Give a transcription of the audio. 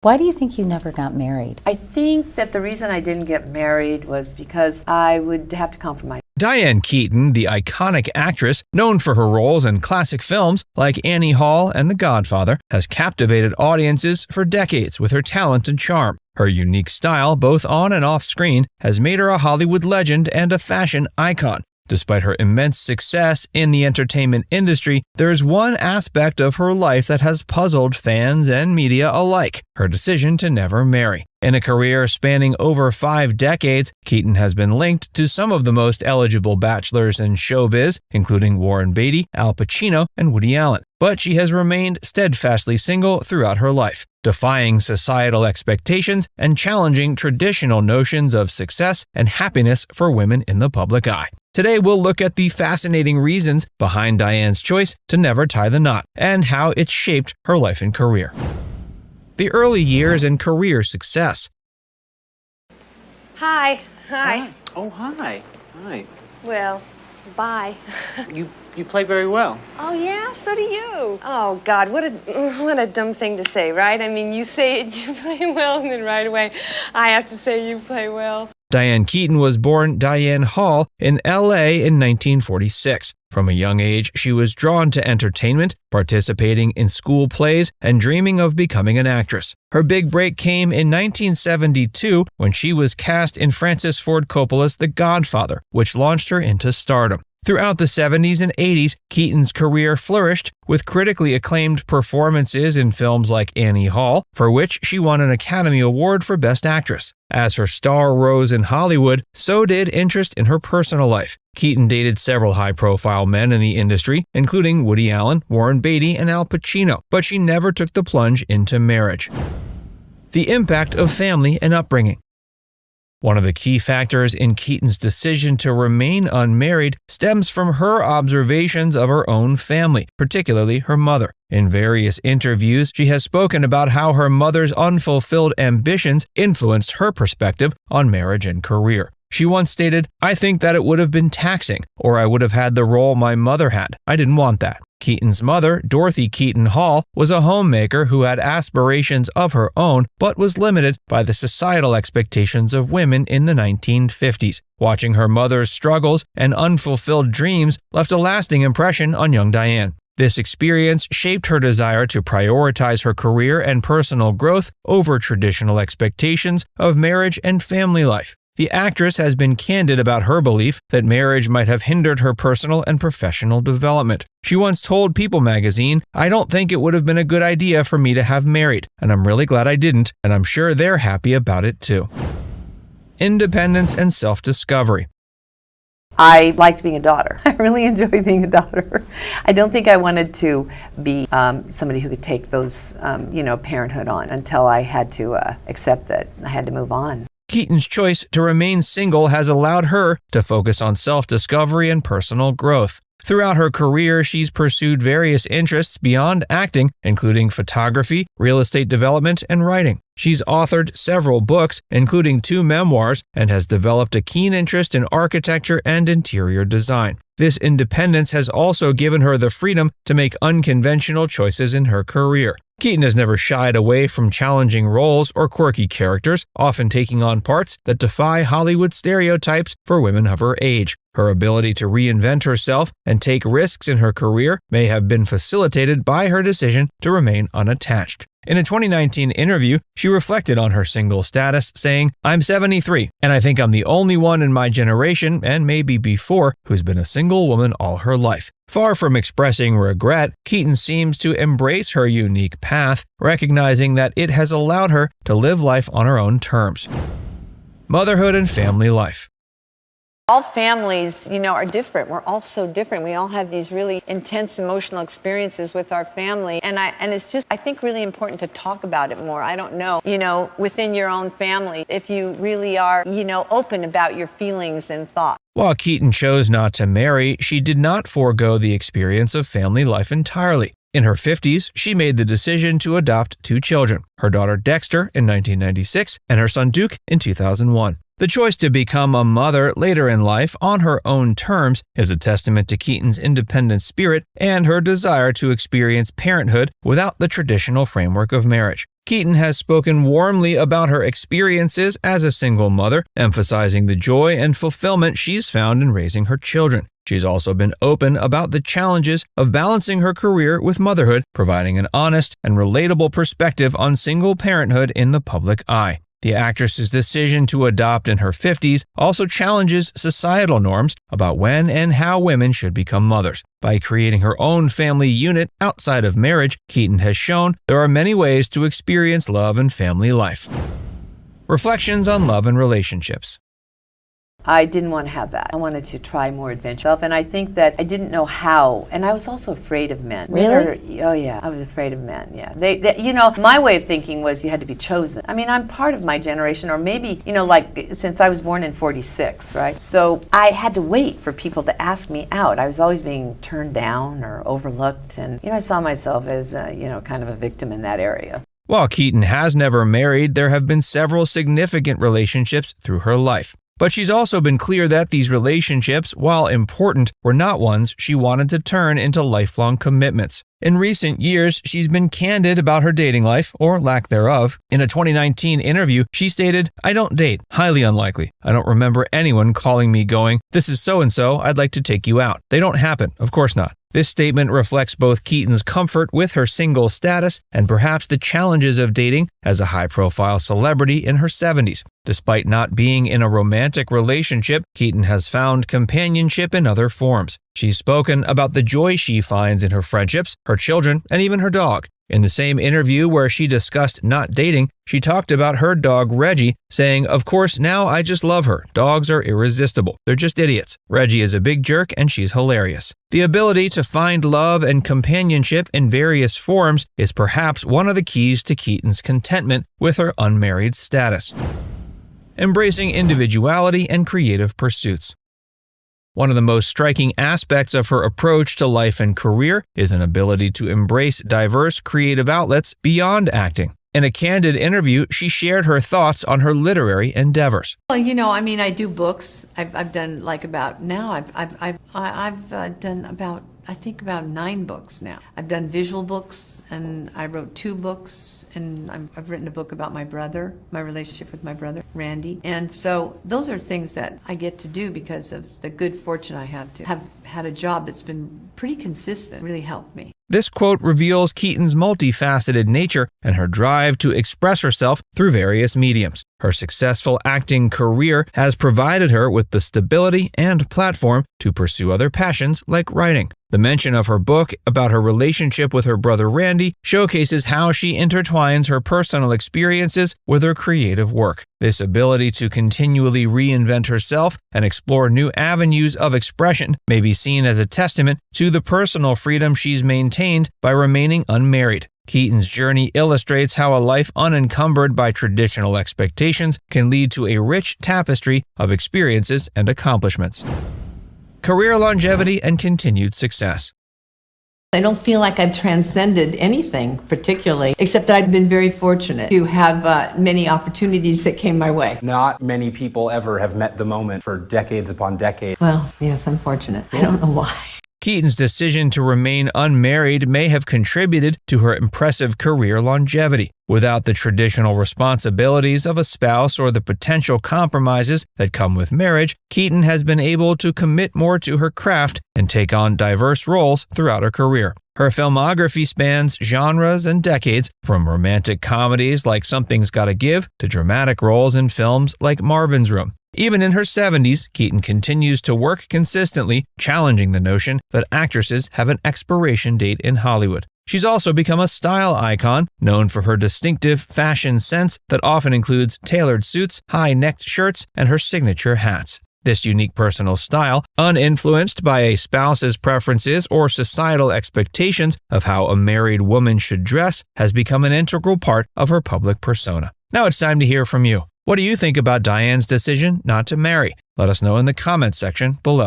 Why do you think you never got married? I think that the reason I didn't get married was because I would have to compromise. Diane Keaton, the iconic actress known for her roles in classic films like Annie Hall and The Godfather, has captivated audiences for decades with her talent and charm. Her unique style, both on and off screen, has made her a Hollywood legend and a fashion icon. Despite her immense success in the entertainment industry, there is one aspect of her life that has puzzled fans and media alike: her decision to never marry. In a career spanning over 5 decades, Keaton has been linked to some of the most eligible bachelors in showbiz, including Warren Beatty, Al Pacino, and Woody Allen. But she has remained steadfastly single throughout her life, defying societal expectations and challenging traditional notions of success and happiness for women in the public eye. Today, we'll look at the fascinating reasons behind Diane's choice to never tie the knot and how it shaped her life and career. The early years and career success. Hi. Hi. Oh, hi. Hi. Well, bye. You play very well. Oh, yeah? So do you. Oh, God, what a dumb thing to say, right? I mean, you say it, you play well, and then right away I have to say you play well. Diane Keaton was born Diane Hall in L.A. in 1946. From a young age, she was drawn to entertainment, participating in school plays, and dreaming of becoming an actress. Her big break came in 1972 when she was cast in Francis Ford Coppola's The Godfather, which launched her into stardom. Throughout the 70s and 80s, Keaton's career flourished with critically acclaimed performances in films like Annie Hall, for which she won an Academy Award for Best Actress. As her star rose in Hollywood, so did interest in her personal life. Keaton dated several high-profile men in the industry, including Woody Allen, Warren Beatty, and Al Pacino, but she never took the plunge into marriage. The impact of family and upbringing. One of the key factors in Keaton's decision to remain unmarried stems from her observations of her own family, particularly her mother. In various interviews, she has spoken about how her mother's unfulfilled ambitions influenced her perspective on marriage and career. She once stated, "I think that it would have been taxing, or I would have had the role my mother had. I didn't want that." Keaton's mother, Dorothy Keaton Hall, was a homemaker who had aspirations of her own, but was limited by the societal expectations of women in the 1950s. Watching her mother's struggles and unfulfilled dreams left a lasting impression on young Diane. This experience shaped her desire to prioritize her career and personal growth over traditional expectations of marriage and family life. The actress has been candid about her belief that marriage might have hindered her personal and professional development. She once told People magazine, "I don't think it would have been a good idea for me to have married, and I'm really glad I didn't, and I'm sure they're happy about it too." Independence and self-discovery. I liked being a daughter. I really enjoyed being a daughter. I don't think I wanted to be somebody who could take those, parenthood on until I had to accept that I had to move on. Keaton's choice to remain single has allowed her to focus on self-discovery and personal growth. Throughout her career, she's pursued various interests beyond acting, including photography, real estate development, and writing. She's authored several books, including 2 memoirs, and has developed a keen interest in architecture and interior design. This independence has also given her the freedom to make unconventional choices in her career. Keaton has never shied away from challenging roles or quirky characters, often taking on parts that defy Hollywood stereotypes for women of her age. Her ability to reinvent herself and take risks in her career may have been facilitated by her decision to remain unattached. In a 2019 interview, she reflected on her single status, saying, "I'm 73, and I think I'm the only one in my generation, and maybe before, who's been a single woman all her life." Far from expressing regret, Keaton seems to embrace her unique path, recognizing that it has allowed her to live life on her own terms. Motherhood and family life. All families, are different. We're all so different. We all have these really intense emotional experiences with our family. And it's just, I think, really important to talk about it more. I don't know, within your own family, if you really are, open about your feelings and thoughts. While Keaton chose not to marry, she did not forego the experience of family life entirely. In her 50s, she made the decision to adopt 2 children, her daughter Dexter in 1996 and her son Duke in 2001. The choice to become a mother later in life on her own terms is a testament to Keaton's independent spirit and her desire to experience parenthood without the traditional framework of marriage. Keaton has spoken warmly about her experiences as a single mother, emphasizing the joy and fulfillment she's found in raising her children. She's also been open about the challenges of balancing her career with motherhood, providing an honest and relatable perspective on single parenthood in the public eye. The actress's decision to adopt in her 50s also challenges societal norms about when and how women should become mothers. By creating her own family unit outside of marriage, Keaton has shown there are many ways to experience love and family life. Reflections on love and relationships. I didn't want to have that. I wanted to try more adventure. And I think that I didn't know how. And I was also afraid of men. Really? Oh, yeah. I was afraid of men, yeah. My way of thinking was you had to be chosen. I mean, I'm part of my generation, or maybe, since I was born in 46, right? So I had to wait for people to ask me out. I was always being turned down or overlooked. And, I saw myself as, kind of a victim in that area. While Keaton has never married, there have been several significant relationships through her life. But she's also been clear that these relationships, while important, were not ones she wanted to turn into lifelong commitments. In recent years, she's been candid about her dating life, or lack thereof. In a 2019 interview, she stated, "I don't date, highly unlikely. I don't remember anyone calling me going, 'This is so-and-so, I'd like to take you out.' They don't happen, of course not." This statement reflects both Keaton's comfort with her single status and perhaps the challenges of dating as a high-profile celebrity in her 70s. Despite not being in a romantic relationship, Keaton has found companionship in other forms. She's spoken about the joy she finds in her friendships, her children, and even her dog. In the same interview where she discussed not dating, she talked about her dog Reggie, saying, "Of course, now I just love her. Dogs are irresistible. They're just idiots. Reggie is a big jerk and she's hilarious." The ability to find love and companionship in various forms is perhaps one of the keys to Keaton's contentment with her unmarried status. Embracing individuality and creative pursuits. One of the most striking aspects of her approach to life and career is an ability to embrace diverse creative outlets beyond acting. In a candid interview, she shared her thoughts on her literary endeavors. Well, I do books. I've done about 9 books now. I've done visual books, and I wrote 2 books, and I've written a book about my brother, my relationship with my brother, Randy. And so those are things that I get to do because of the good fortune I have to have had a job that's been pretty consistent, really helped me. This quote reveals Keaton's multifaceted nature and her drive to express herself through various mediums. Her successful acting career has provided her with the stability and platform to pursue other passions like writing. The mention of her book about her relationship with her brother Randy showcases how she intertwines her personal experiences with her creative work. This ability to continually reinvent herself and explore new avenues of expression may be seen as a testament to the personal freedom she's maintained by remaining unmarried. Keaton's journey illustrates how a life unencumbered by traditional expectations can lead to a rich tapestry of experiences and accomplishments. Career longevity and continued success. I don't feel like I've transcended anything particularly, except that I've been very fortunate to have many opportunities that came my way. Not many people ever have met the moment for decades upon decades. Well, yes, I'm fortunate. I don't know why. Keaton's decision to remain unmarried may have contributed to her impressive career longevity. Without the traditional responsibilities of a spouse or the potential compromises that come with marriage, Keaton has been able to commit more to her craft and take on diverse roles throughout her career. Her filmography spans genres and decades, from romantic comedies like Something's Gotta Give to dramatic roles in films like Marvin's Room. Even in her 70s, Keaton continues to work consistently, challenging the notion that actresses have an expiration date in Hollywood. She's also become a style icon, known for her distinctive fashion sense that often includes tailored suits, high-necked shirts, and her signature hats. This unique personal style, uninfluenced by a spouse's preferences or societal expectations of how a married woman should dress, has become an integral part of her public persona. Now it's time to hear from you. What do you think about Diane's decision not to marry? Let us know in the comments section below.